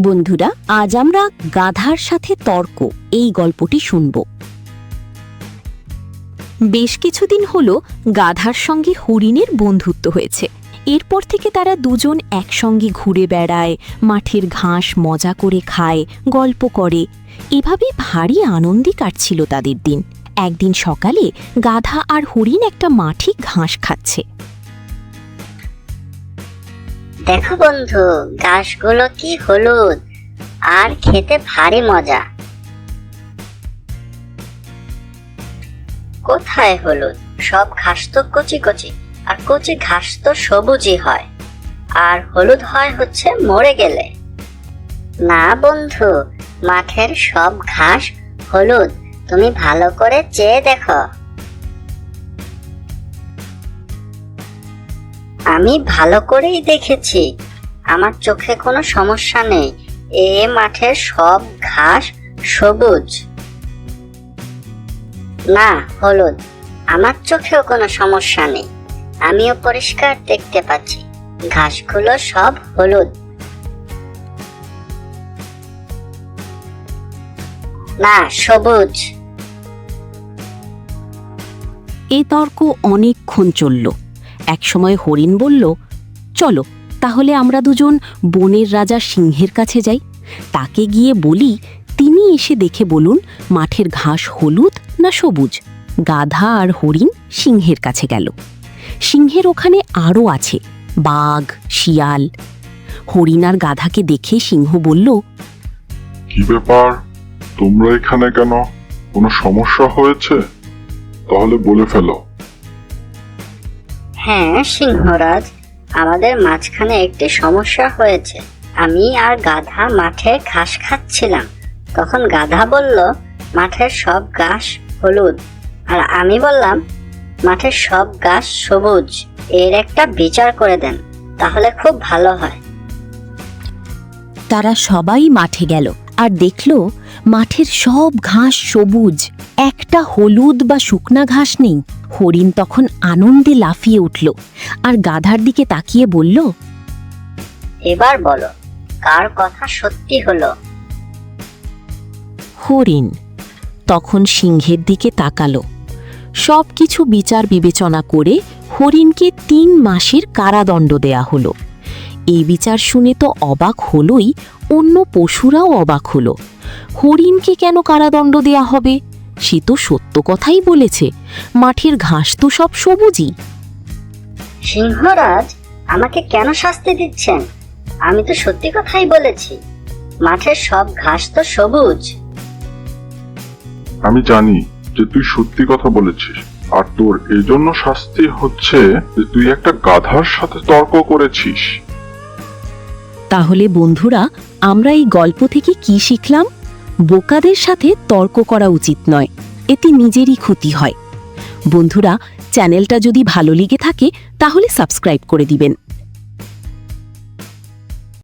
বন্ধুরা, আজ আমরা গাধার সাথে তর্ক এই গল্পটি শুনব। বেশ কিছুদিন হলো গাধার সঙ্গে হরিণের বন্ধুত্ব হয়েছে। এরপর থেকে তারা দুজন একসঙ্গে ঘুরে বেড়ায়, মাঠের ঘাস মজা করে খায়, গল্প করে। এভাবেই ভারী আনন্দে কাটছিল তাদের দিন। একদিন সকালে গাধা আর হরিণ একটা মাঠে ঘাস খাচ্ছে। দেখো বন্ধু, ঘাসগুলো কি হলুদ আর খেতে ভারী মজা। কোথায় হলুদ? সব ঘাস তো কচি কচি, আর কচি ঘাস তো সবুজই হয়, আর হলুদ হয় হচ্ছে মরে গেলে। না বন্ধু, মাঠের সব ঘাস হলুদ, তুমি ভালো করে চেয়ে দেখো। আমি ভালো করেই দেখেছি, আমার চোখে কোনো সমস্যা নেই। এ মাঠের সব ঘাস সবুজ, না হলুদ। আমার চোখেও কোনো সমস্যা নেই, আমিও পরিষ্কার দেখতে পাচ্ছি ঘাসগুলো সব হলুদ। না, সবুজ। এ তর্ক অনেকক্ষণ চলল। একসময় হরিণ বলল, চলো তাহলে আমরা দুজন বনের রাজা সিংহের কাছে যাই। তাকে গিয়ে বলি, তিনি এসে দেখে বলুন মাঠের ঘাস হলুদ না সবুজ। গাধা আর হরিণ সিংহের কাছে গেল। সিংহের ওখানে আরও আছে বাঘ, শিয়াল। হরিণ আর গাধাকে দেখে সিংহ বলল, কি ব্যাপার, তোমরা এখানে কেন? কোনো সমস্যা হয়েছে? তাহলে বলে ফেলো। হ্যাঁ সিংহরাজ, আমাদের মাঝখানে একটি সমস্যা হয়েছে। আমি আর গাধা মাঠে ঘাস খাচ্ছিলাম, তখন গাধা বলল মাঠের সব ঘাস হলুদ, আর আমি বললাম মাঠের সব ঘাস সবুজ। এর একটা বিচার করে দেন, তাহলে খুব ভালো হয়। তারা সবাই মাঠে গেল আর দেখল মাঠের সব ঘাস সবুজ, একটা হলুদ বা শুকনা ঘাস নেই। হরিণ তখন আনন্দে লাফিয়ে উঠল আর গাধার দিকে তাকিয়ে বলল, এবার বলো কার কথা সত্যি হলো? হরিণ তখন সিংহের দিকে তাকালো। সব কিছু বিচার বিবেচনা করে হরিণকে ৩ মাসের কারাদণ্ড দেয়া হলো। এই বিচার শুনে তো অবাক হলোই, অন্য পশুরাও অবাক হলো। হরিণকে কেন কারাদণ্ড দেয়া হবে? সে তো সত্য কথাই বলেছে, মাঠের ঘাস তো সব সবুজই। সিংহরাজ, আমাকে কেন শাস্তি দিচ্ছেন? আমি তো সত্যি কথাই বলেছি, মাঠের সব ঘাস তো সবুজ। আমি জানি যে তুই সত্যি কথা বলেছিস, আর তোর এজন্য শাস্তি হচ্ছে যে তুই একটা গাধার সাথে তর্ক করেছিস। তাহলে বন্ধুরা, আমরা এই গল্প থেকে কি শিখলাম? বোকাদের সাথে তর্ক করা উচিত নয়, এতে নিজেরই ক্ষতি হয়। বন্ধুরা, চ্যানেলটা যদি ভালো লেগে থাকে তাহলে সাবস্ক্রাইব করে দিবেন।